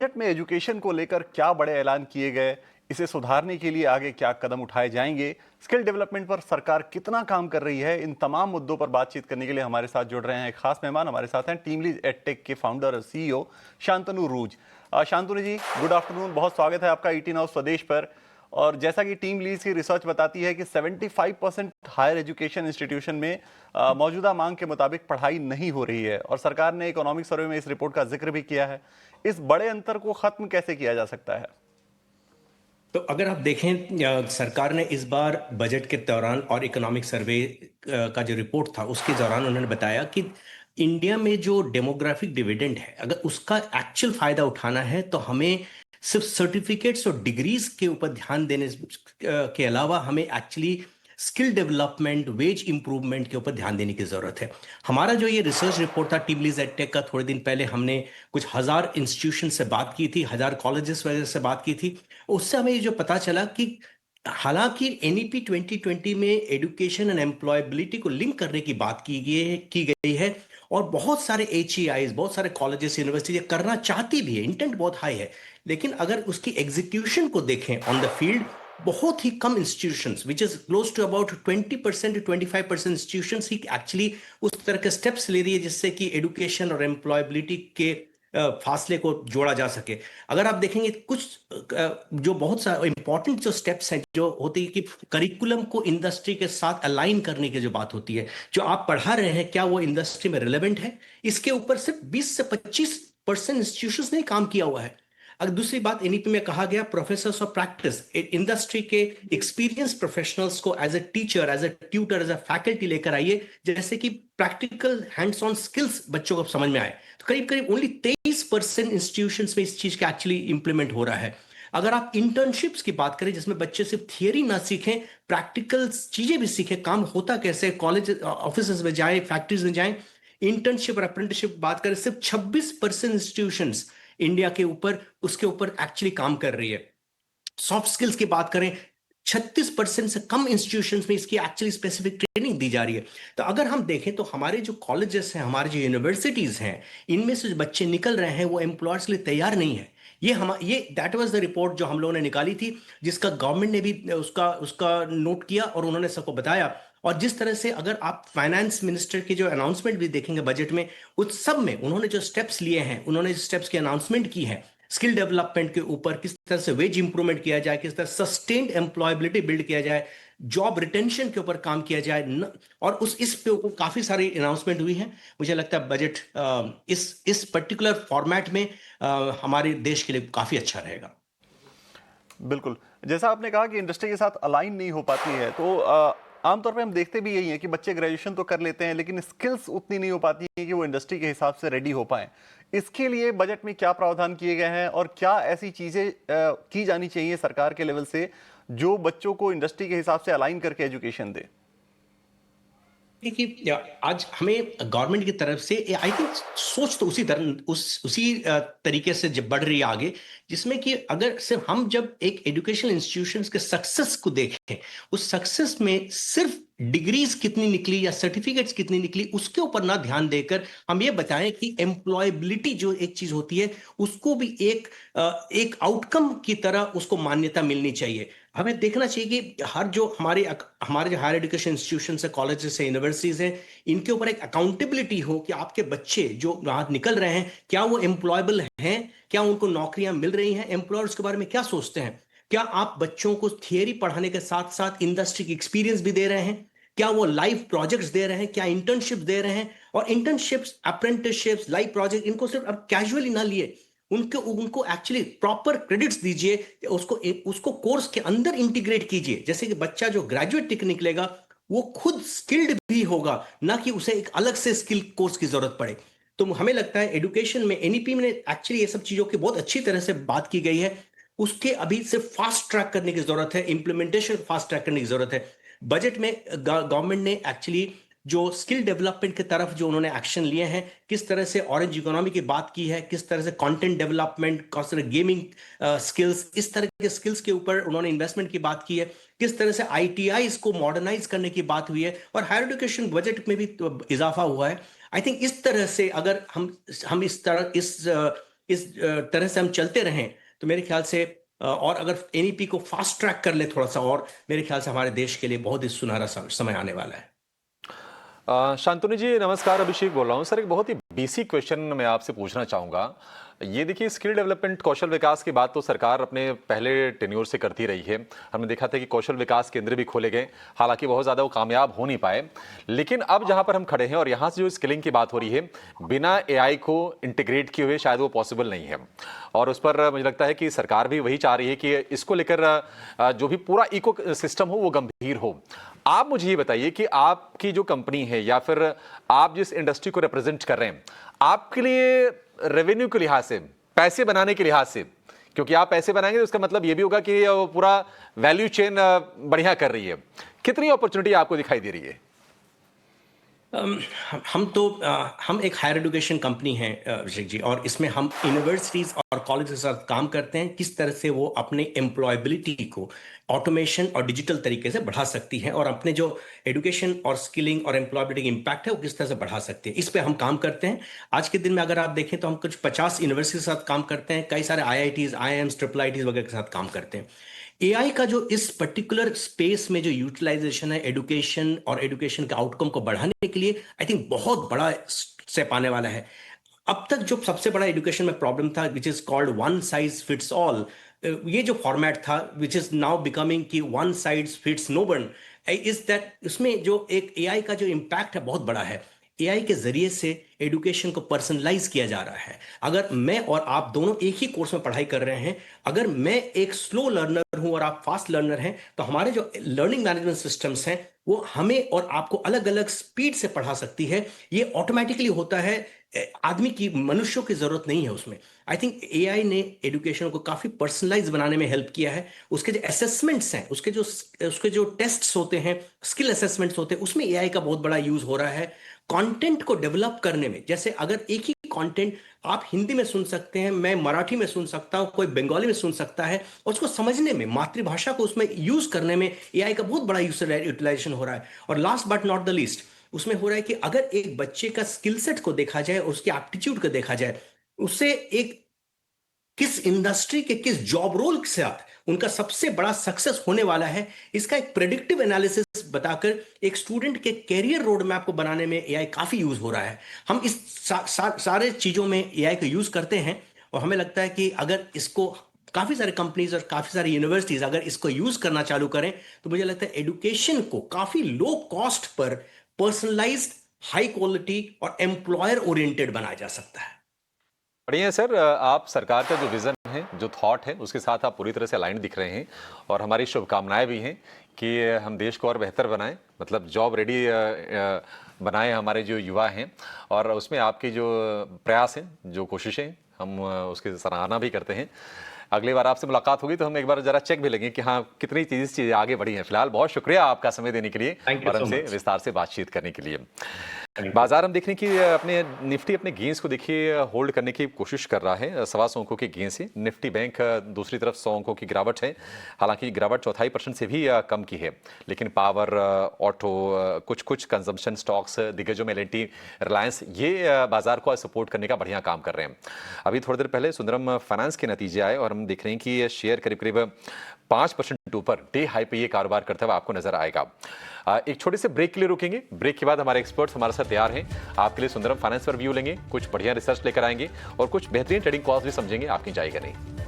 Budget में education को लेकर क्या बड़े ऐलान किए गए, इसे सुधारने के लिए आगे क्या कदम उठाए जाएंगे, स्किल डेवलपमेंट पर सरकार कितना काम कर रही है, इन तमाम मुद्दों पर बातचीत करने के लिए हमारे साथ जुड़ रहे हैं एक खास मेहमान। हमारे साथ हैं टीम लीज एडटेक के फाउंडर और सीईओ शांतनु रूज। शांतनु जी, गुड आफ्टरनून, बहुत स्वागत है आपका ईटी नाउ स्वदेश पर। और जैसा कि टीम लीज की रिसर्च बताती है कि 75% हायर एजुकेशन इंस्टीट्यूशन में मौजूदा मांग के मुताबिक पढ़ाई नहीं हो रही है, और सरकार ने इकोनॉमिक सर्वे में इस रिपोर्ट का जिक्र भी किया है। इस बड़े अंतर को खत्म कैसे किया जा सकता है? तो अगर आप देखें, सरकार ने इस बार बजट के दौरान और इकोनॉमिक सर्वे का जो रिपोर्ट था उसके दौरान उन्होंने बताया कि इंडिया में जो डेमोग्राफिक डिविडेंड है, अगर उसका एक्चुअल फायदा उठाना है तो हमें सिर्फ सर्टिफिकेट्स और डिग्रीज के ऊपर ध्यान देने के अलावा हमें actually skill development, wage improvement के ऊपर ध्यान देने की जरूरत है। हमारा जो ये रिसर्च रिपोर्ट था टीम लीज एडटेक का, थोड़े दिन पहले हमने कुछ हजार इंस्टीट्यूशन से बात की थी, हजार कॉलेजेस वगैरह से बात की थी। उससे हमें ये जो पता चला कि हालांकि एनईपी 2020 में एजुकेशन एंड एम्प्लॉयबिलिटी को लिंक करने की बात की गई है और बहुत सारे एचईआईज, बहुत सारे कॉलेजेस, यूनिवर्सिटी करना चाहती भी है, इंटेंट बहुत हाई है। लेकिन अगर उसकी एग्जीक्यूशन को देखें ऑन द फील्ड, बहुत ही कम institutions, which is close to about 20% to 25% institutions ही एक्चुअली उस तरह के स्टेप्स ले रही है जिससे कि एजुकेशन और एम्प्लॉयबिलिटी के फासले को जोड़ा जा सके। अगर आप देखेंगे कुछ जो बहुत सारे इंपॉर्टेंट जो स्टेप्स हैं जो होती है कि करिकुलम को इंडस्ट्री के साथ अलाइन करने की जो बात होती है, जो आप पढ़ा रहे हैं क्या वो इंडस्ट्री में रिलेवेंट है, इसके ऊपर सिर्फ 20 से 25% इंस्टीट्यूशंस ने काम किया हुआ है। अगर दूसरी बात, एनईपी में कहा गया प्रोफेसर्स ऑफ प्रैक्टिस, इंडस्ट्री के एक्सपीरियंस प्रोफेशनल्स को as a teacher, as a tutor, as a faculty लेकर आइए, जैसे कि प्रैक्टिकल हैंड्स ऑन स्किल्स बच्चों को समझ में आए। तो करीब करीब ओनली 23% इंस्टीट्यूशन में इस चीज का एक्चुअली इंप्लीमेंट हो रहा है। अगर आप इंटर्नशिप्स की बात करें जिसमें बच्चे सिर्फ थियरी ना सीखें, प्रैक्टिकल चीजें भी सीखें, काम होता कैसे, कॉलेज ऑफिस में जाए, फैक्ट्रीज में जाए, इंटर्नशिप और अप्रेंटिसशिप बात करें, सिर्फ 26% इंस्टीट्यूशन इंडिया के ऊपर उसके ऊपर एक्चुअली काम कर रही है। सॉफ्ट स्किल्स की बात करें, 36% से कम इंस्टीट्यूशंस में इसकी एक्चुअली स्पेसिफिक ट्रेनिंग दी जा रही है। तो अगर हम देखें तो हमारे जो कॉलेजेस हैं, हमारे जो यूनिवर्सिटीज हैं, इनमें से जो बच्चे निकल रहे हैं वो एम्प्लॉयर्स के लिए तैयार नहीं है। ये दैट वाज द रिपोर्ट जो हम लोगों ने निकाली थी, जिसका गवर्नमेंट ने भी उसका उसका नोट किया और उन्होंने सबको बताया। और जिस तरह से अगर आप फाइनेंस मिनिस्टर की जो अनाउंसमेंट भी देखेंगे बजट में, उस सब में उन्होंने जो स्टेप्स लिए हैं, उन्होंने स्टेप्स की अनाउंसमेंट की है स्किल डेवलपमेंट के ऊपर, किस तरह से वेज इंप्रूवमेंट किया जाए, किस तरह सस्टेन्ड एम्प्लॉयबिलिटी बिल्ड किया जाए, जॉब रिटेंशन के ऊपर काम किया जाए और इस पे ऊपर काफी सारी अनाउंसमेंट हुई है। मुझे लगता है बजट इस पर्टिकुलर फॉर्मेट में हमारे देश के लिए काफी अच्छा रहेगा। बिल्कुल। जैसा आपने कहा कि इंडस्ट्री के साथ अलाइन नहीं हो पाती है, तो आमतौर पे हम देखते भी यही है कि बच्चे ग्रेजुएशन तो कर लेते हैं लेकिन स्किल्स उतनी नहीं हो पाती है कि वो इंडस्ट्री के हिसाब से रेडी हो पाएं। इसके लिए बजट में क्या प्रावधान किए गए हैं और क्या ऐसी चीजें की जानी चाहिए सरकार के लेवल से जो बच्चों को इंडस्ट्री के हिसाब से अलाइन करके एजुकेशन दे? देखिए, आज हमें गवर्नमेंट की तरफ से आई थिंक सोच तो उसी तरीके से जब बढ़ रही है आगे, जिसमें कि अगर सिर्फ हम जब एक एजुकेशनल इंस्टीट्यूशंस के सक्सेस को देखें, उस सक्सेस में सिर्फ डिग्रीज कितनी निकली या सर्टिफिकेट्स कितनी निकली उसके ऊपर ना ध्यान देकर हम ये बताएं कि एम्प्लॉयबिलिटी जो एक चीज होती है उसको भी एक आउटकम की तरह उसको मान्यता मिलनी चाहिए। हमें देखना चाहिए कि हर जो हमारे जो हायर एजुकेशन इंस्टीट्यूशन है, कॉलेजेस है, यूनिवर्सिटीज हैं, इनके ऊपर एक अकाउंटेबिलिटी हो कि आपके बच्चे जो वहां निकल रहे हैं क्या वो एम्प्लॉयबल हैं, क्या उनको नौकरियां मिल रही हैं, एम्प्लॉयर्स के बारे में क्या सोचते हैं, क्या आप बच्चों को थियरी पढ़ाने के साथ साथ इंडस्ट्री की एक्सपीरियंस भी दे रहे हैं, क्या वो लाइव प्रोजेक्ट्स दे रहे हैं, क्या इंटर्नशिप दे रहे हैं। और इंटर्नशिप्स, अप्रेंटिसशिप्स, लाइव प्रोजेक्ट, इनको सिर्फ अब कैजुअली ना लिए, उनको उनको एक्चुअली प्रॉपर क्रेडिट्स दीजिए, उसको उसको कोर्स के अंदर इंटीग्रेट कीजिए, जैसे कि बच्चा जो ग्रेजुएट टिक निकलेगा वो खुद स्किल्ड भी होगा, ना कि उसे एक अलग से स्किल कोर्स की जरूरत पड़े। तो हमें लगता है एजुकेशन में एनईपी में एक्चुअली ये सब चीजों की बहुत अच्छी तरह से बात की गई है। उसके अभी सिर्फ फास्ट ट्रैक करने की जरूरत है, इंप्लीमेंटेशन फास्ट ट्रैक करने की जरूरत है। बजट में गवर्नमेंट ने एक्चुअली जो स्किल डेवलपमेंट की तरफ जो उन्होंने एक्शन लिए हैं, किस तरह से ऑरेंज इकोनॉमी की बात की है, किस तरह से कंटेंट डेवलपमेंट, किस तरह गेमिंग स्किल्स, इस तरह के स्किल्स के ऊपर उन्होंने इन्वेस्टमेंट की बात की है, किस तरह से आईटीआई को मॉडर्नाइज करने की बात हुई है, और हायर एजुकेशन बजट में भी तो इजाफा हुआ है। आई थिंक इस तरह से अगर हम इस तरह इस तरह से हम चलते रहें तो मेरे ख्याल से और अगर एनईपी को फास्ट ट्रैक कर ले थोड़ा सा, और मेरे ख्याल से हमारे देश के लिए बहुत ही सुनहरा समय आने वाला है। शांतनु जी नमस्कार, अभिषेक बोल रहा हूँ सर। एक बहुत ही बेसिक क्वेश्चन मैं आपसे पूछना चाहूँगा। ये देखिए, स्किल डेवलपमेंट, कौशल विकास की बात तो सरकार अपने पहले टेन्योर से करती रही है। हमने देखा था कि कौशल विकास केंद्र भी खोले गए, हालांकि बहुत ज़्यादा वो कामयाब हो नहीं पाए। लेकिन अब जहाँ पर हम खड़े हैं और यहाँ से जो स्किलिंग की बात हो रही है, बिना एआई को इंटीग्रेट किए हुए शायद वो पॉसिबल नहीं है। और उस पर मुझे लगता है कि सरकार भी वही चाह रही है कि इसको लेकर जो भी पूरा इको सिस्टम हो वो गंभीर हो। आप मुझे ये बताइए कि आपकी जो कंपनी है या फिर आप जिस इंडस्ट्री को रिप्रेजेंट कर रहे हैं, आपके लिए रेवेन्यू के लिहाज से, पैसे बनाने के लिहाज से, क्योंकि आप पैसे बनाएंगे तो उसका मतलब ये भी होगा कि वो पूरा वैल्यू चेन बढ़िया कर रही है, कितनी अपॉर्चुनिटी आपको दिखाई दे रही है? हम एक हायर एजुकेशन कंपनी है अभिषेक जी, और इसमें हम यूनिवर्सिटीज और कॉलेज के साथ काम करते हैं किस तरह से वो अपने एम्प्लॉयबिलिटी को ऑटोमेशन और डिजिटल तरीके से बढ़ा सकती है, और अपने जो एजुकेशन और स्किलिंग और एम्प्लॉयबिलिटी इम्पैक्ट है वो किस तरह से बढ़ा सकते हैं, इस पे हम काम करते हैं। आज के दिन में अगर आप देखें तो हम कुछ 50 यूनिवर्सिटी के साथ काम करते हैं, कई सारे आईआईटीज, आईआईएम्स, ट्रिपल आईटीज वगैरह के साथ काम करते हैं। एआई का जो इस पर्टिकुलर स्पेस में जो यूटिलाइजेशन है एजुकेशन और एजुकेशन के आउटकम को बढ़ाने के लिए, आई थिंक बहुत बड़ा स्टेप आने वाला है। अब तक जो सबसे बड़ा एजुकेशन में प्रॉब्लम था, which is called one size fits all, ये जो फॉर्मेट था, विच इज नाउ बिकमिंग कि one size fits no one, is that उसमें जो एक एआई का जो इम्पैक्ट है बहुत बड़ा है। एआई के जरिए से एजुकेशन को पर्सनलाइज किया जा रहा है। अगर मैं और आप दोनों एक ही कोर्स में पढ़ाई कर रहे हैं, अगर मैं एक स्लो लर्नर हूं और आप फास्ट लर्नर हैं, तो हमारे जो लर्निंग मैनेजमेंट सिस्टम्स हैं वो हमें और आपको अलग अलग स्पीड से पढ़ा सकती है। ये ऑटोमेटिकली होता है, आदमी की, मनुष्यों की जरूरत नहीं है उसमें। आई थिंक एआई ने एजुकेशन को काफी पर्सनलाइज बनाने में हेल्प किया है। उसके जो असेसमेंट्स हैं, उसके जो टेस्ट्स होते हैं, स्किल असेसमेंट्स होते हैं, उसमें एआई का बहुत बड़ा यूज हो रहा है। कंटेंट को डेवलप करने में, जैसे अगर एक ही कंटेंट आप हिंदी में सुन सकते हैं, मैं मराठी में सुन सकता हूं, कोई बंगाली में सुन सकता है, और उसको समझने में, मातृभाषा को उसमें यूज करने में एआई का बहुत बड़ा यूटिलाइजेशन हो रहा है। और last but not the least, उसमें हो रहा है कि अगर एक बच्चे का स्किल सेट को देखा जाए, उसकी एप्टीट्यूड को देखा जाए, उससे एक किस इंडस्ट्री के किस जॉब रोल के साथ उनका सबसे बड़ा सक्सेस होने वाला है, इसका एक प्रेडिक्टिव एनालिसिस बताकर एक स्टूडेंट के कैरियर रोड मैप को बनाने में एआई काफी यूज हो रहा है। हम इस सारे चीजों में एआई को यूज करते हैं, और हमें लगता है कि अगर इसको काफी सारे कंपनीज और काफी सारी यूनिवर्सिटीज अगर इसको यूज करना चालू करें, तो मुझे लगता है एजुकेशन को काफी low cost per personalised, high quality और एम्प्लॉयर ओरिएंटेड बनाया जा सकता है। बढ़िया है सर, आप सरकार का जो विजन है, जो थॉट है, उसके साथ आप पूरी तरह से अलाइन दिख रहे हैं, और हमारी शुभकामनाएं भी हैं कि हम देश को और बेहतर बनाएं, मतलब जॉब रेडी बनाएं हमारे जो युवा हैं। और उसमें आपके जो प्रयास हैं, जो कोशिशें हैं, हम उसकी सराहना भी करते हैं। अगली बार आपसे मुलाकात होगी तो हम एक बार जरा चेक भी लेंगे कि हाँ कितनी चीज़ें आगे बढ़ी हैं। फिलहाल बहुत शुक्रिया आपका समय देने के लिए और हमसे विस्तार से बातचीत करने के लिए। बाजार हम देखने की अपने निफ्टी अपने गेंस को देखिए होल्ड करने की कोशिश कर रहा है। 1.25 अंकों की गेंस है। निफ्टी बैंक दूसरी तरफ 100 अंकों की गिरावट है। हालांकि गिरावट 0.25% से भी कम की है, लेकिन पावर, ऑटो, कुछ कंजम्पशन स्टॉक्स, दिग्गजों में एल&टी, रिलायंस, ये बाजार को सपोर्ट करने का बढ़िया काम कर रहे हैं। अभी थोड़ी देर पहले सुंदरम फाइनेंस के नतीजे आए और हम देख रहे हैं कि ये शेयर करीब करीब 5% ऊपर डे हाई पे ये कारोबार करता हुआ आपको नजर आएगा। एक छोटे से ब्रेक के लिए रुकेंगे। ब्रेक के बाद हमारे एक्सपर्ट्स हमारे साथ तैयार हैं। आपके लिए सुंदरम फाइनेंस पर व्यू लेंगे, कुछ बढ़िया रिसर्च लेकर आएंगे और कुछ बेहतरीन ट्रेडिंग कॉल्स भी समझेंगे। आप कहीं जाएगा नहीं।